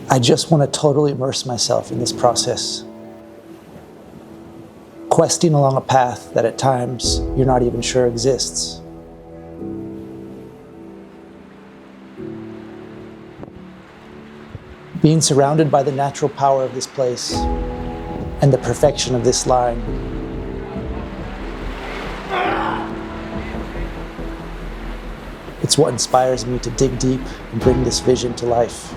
I just want to totally immerse myself in this process, questing along a path that at times you're not even sure exists. Being surrounded by the natural power of this place and the perfection of this line. It's what inspires me to dig deep and bring this vision to life.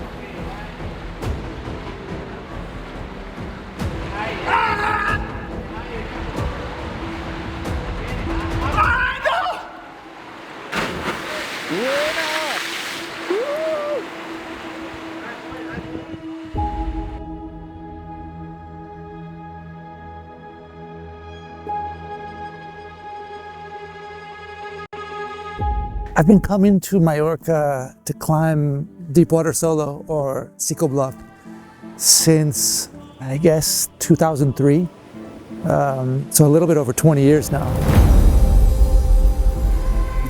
I've been coming to Mallorca to climb deepwater solo or psychoblock since, I guess, 2003. So a little bit over 20 years now.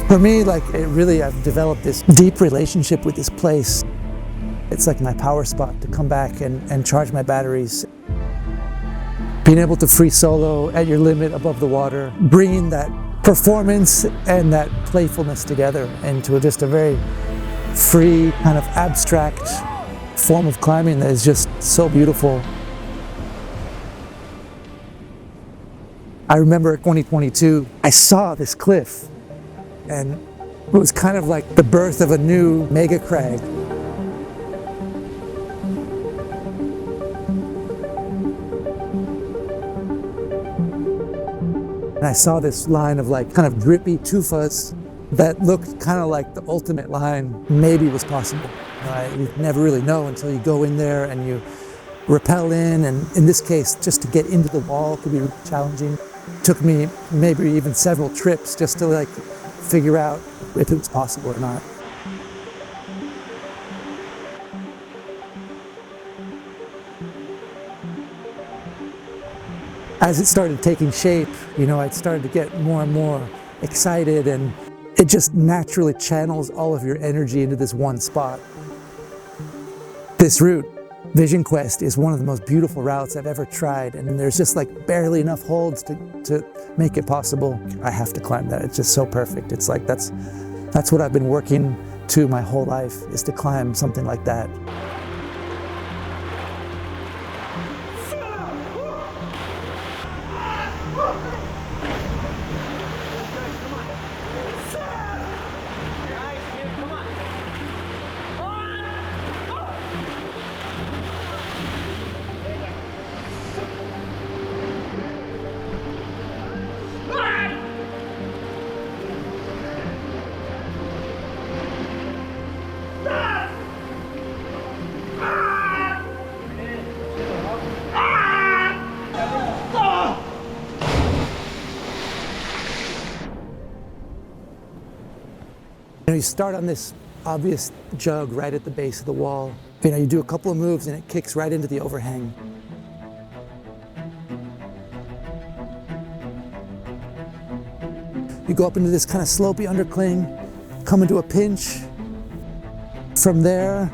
For me, I've developed this deep relationship with this place. It's like my power spot to come back and charge my batteries. Being able to free solo at your limit above the water, bringing that performance and that playfulness together into just a very free, kind of abstract form of climbing that is just so beautiful. I remember 2022, I saw this cliff and it was kind of like the birth of a new mega crag. And I saw this line of kind of drippy tufas that looked kind of like the ultimate line maybe was possible. You never really know until you go in there and you rappel in, and in this case, just to get into the wall could be really challenging. It took me maybe even several trips just to figure out if it was possible or not. As it started taking shape, I started to get more and more excited, and it just naturally channels all of your energy into this one spot. This route, Vision Quest, is one of the most beautiful routes I've ever tried, and there's just barely enough holds to make it possible. I have to climb that. It's just so perfect. It's that's what I've been working to my whole life, is to climb something like that. You start on this obvious jug right at the base of the wall. You do a couple of moves and it kicks right into the overhang. You go up into this kind of slopey undercling, come into a pinch. From there,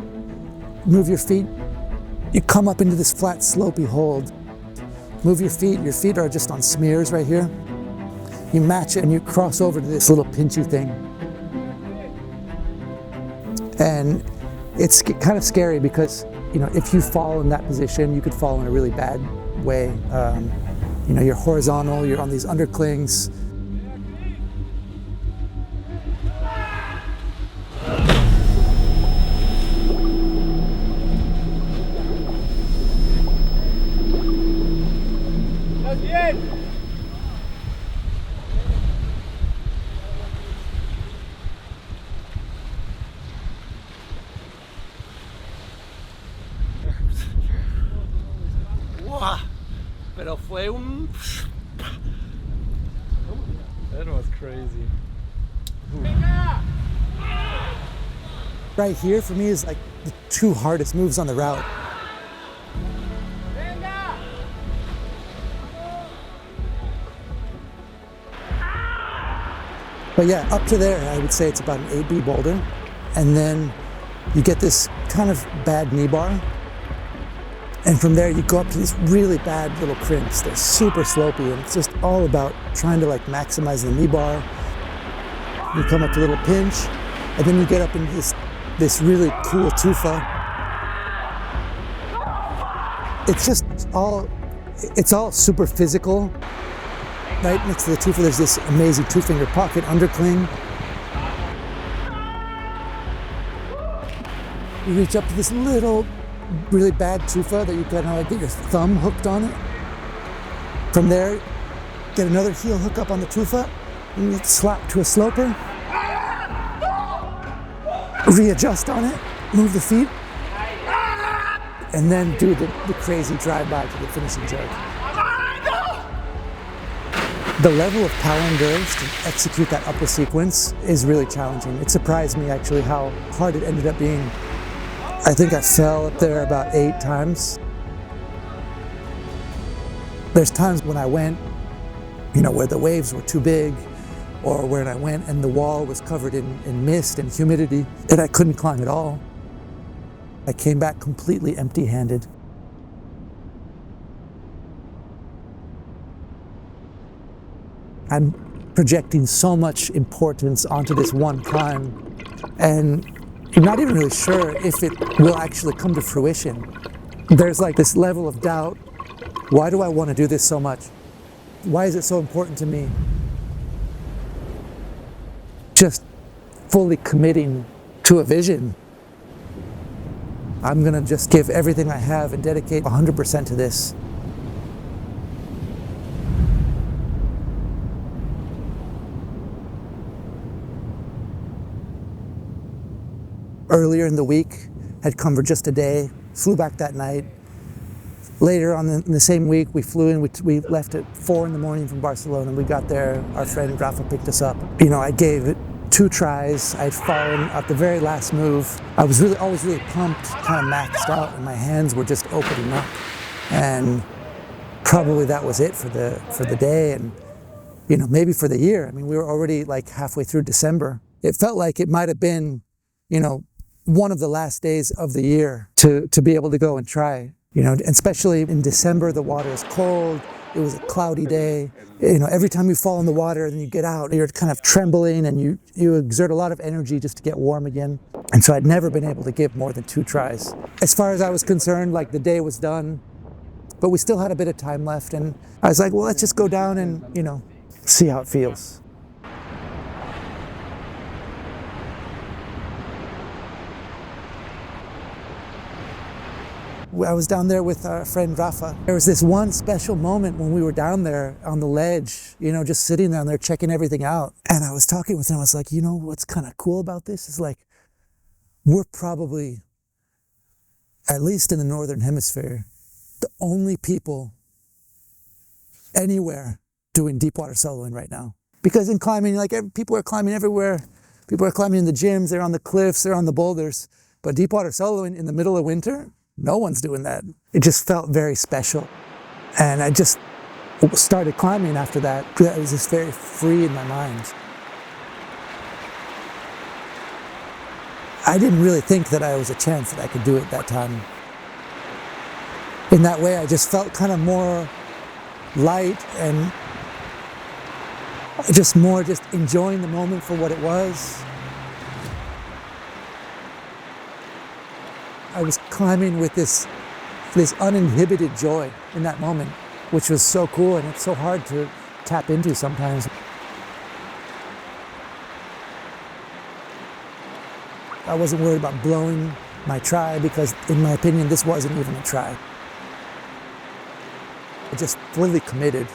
move your feet. You come up into this flat slopey hold. Move your feet are just on smears right here. You match it and you cross over to this little pinchy thing. And it's kind of scary because, if you fall in that position, you could fall in a really bad way. You're horizontal, you're on these underclings. Pero fue un... That was crazy. Right here for me is the two hardest moves on the route. But yeah, up to there, I would say it's about an 8B boulder. And then you get this kind of bad knee bar And from there you go up to these really bad little crimps. They're super slopey, and it's just all about trying to like maximize the knee bar. You come up to a little pinch, and then you get up into this really cool tufa. It's all super physical. Right next to the tufa, there's this amazing 2-finger pocket undercling. You reach up to this little, really bad tufa that you kind of like get your thumb hooked on it. From there, get another heel hook up on the tufa, and you slap to a sloper. Readjust on it, move the feet, and then do the crazy drive-by to the finishing jerk. The level of power endurance to execute that upper sequence is really challenging. It surprised me actually how hard it ended up being. I think I fell up there about 8 times. There's times when I went, where the waves were too big, or when I went and the wall was covered in mist and humidity, and I couldn't climb at all. I came back completely empty-handed. I'm projecting so much importance onto this one climb, and I'm not even really sure if it will actually come to fruition. There's like this level of doubt. Why do I want to do this so much? Why is it so important to me? Just fully committing to a vision. I'm gonna just give everything I have and dedicate 100% to this. Earlier in the week, had come for just a day, flew back that night. Later on in the same week, we flew in, we left at 4 in the morning from Barcelona. We got there, our friend Rafa picked us up. I gave it 2 tries. I'd fallen at the very last move. I was always really pumped, kind of maxed out, and my hands were just opening up. And probably that was it for the day, and maybe for the year. I mean, we were already like halfway through December. It felt like it might have been, one of the last days of the year to be able to go and try. Especially in December, the water is cold. It was a cloudy day. Every time you fall in the water and you get out, you're kind of trembling and you exert a lot of energy just to get warm again. And so I'd never been able to give more than 2 tries. As far as I was concerned, like the day was done, but we still had a bit of time left. And I was like, well, let's just go down and, see how it feels. I was down there with our friend Rafa. There was this one special moment when we were down there on the ledge, just sitting down there checking everything out. And I was talking with him, I was like, what's kind of cool about this is like, we're probably, at least in the Northern Hemisphere, the only people anywhere doing deep water soloing right now. Because in climbing, people are climbing everywhere. People are climbing in the gyms, they're on the cliffs, they're on the boulders. But deep water soloing in the middle of winter, no one's doing that. It just felt very special. And I just started climbing after that. I was just very free in my mind. I didn't really think that I was a chance that I could do it that time. In that way, I just felt kind of more light and just enjoying the moment for what it was. I was climbing with this uninhibited joy in that moment, which was so cool, and it's so hard to tap into sometimes. I wasn't worried about blowing my try because, in my opinion, this wasn't even a try. I just fully committed.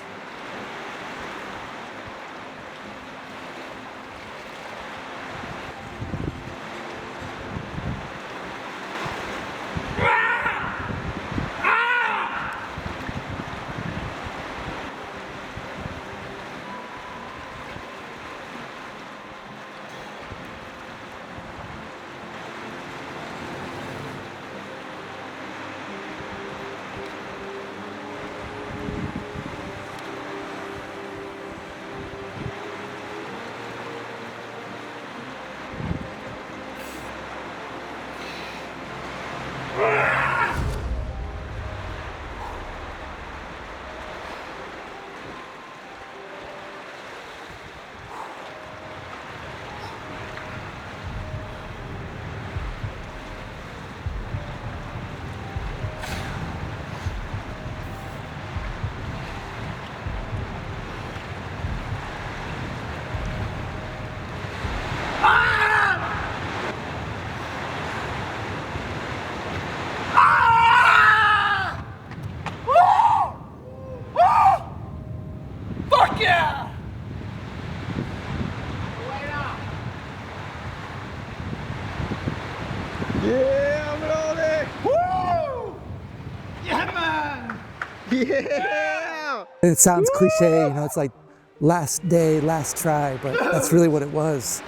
Yeah! And it sounds cliche, you know, it's like last day, last try, but that's really what it was.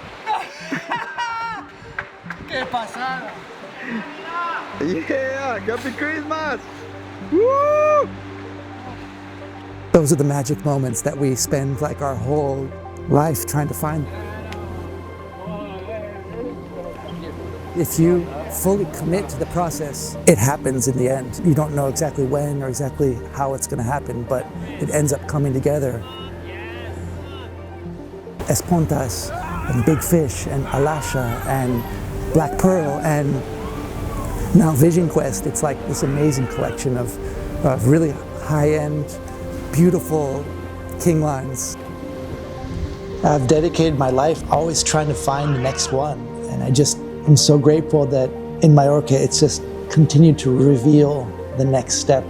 ¡Qué pasada! Yeah! Happy Christmas! Woo! Those are the magic moments that we spend like our whole life trying to find. If you fully commit to the process, it happens in the end. You don't know exactly when or exactly how it's going to happen, but it ends up coming together. As Pontas and Big Fish and Alasha and Black Pearl and now Vision Quest, it's like this amazing collection of really high-end, beautiful king lines. I've dedicated my life always trying to find the next one, and I'm so grateful that in Majorca it's just continued to reveal the next step.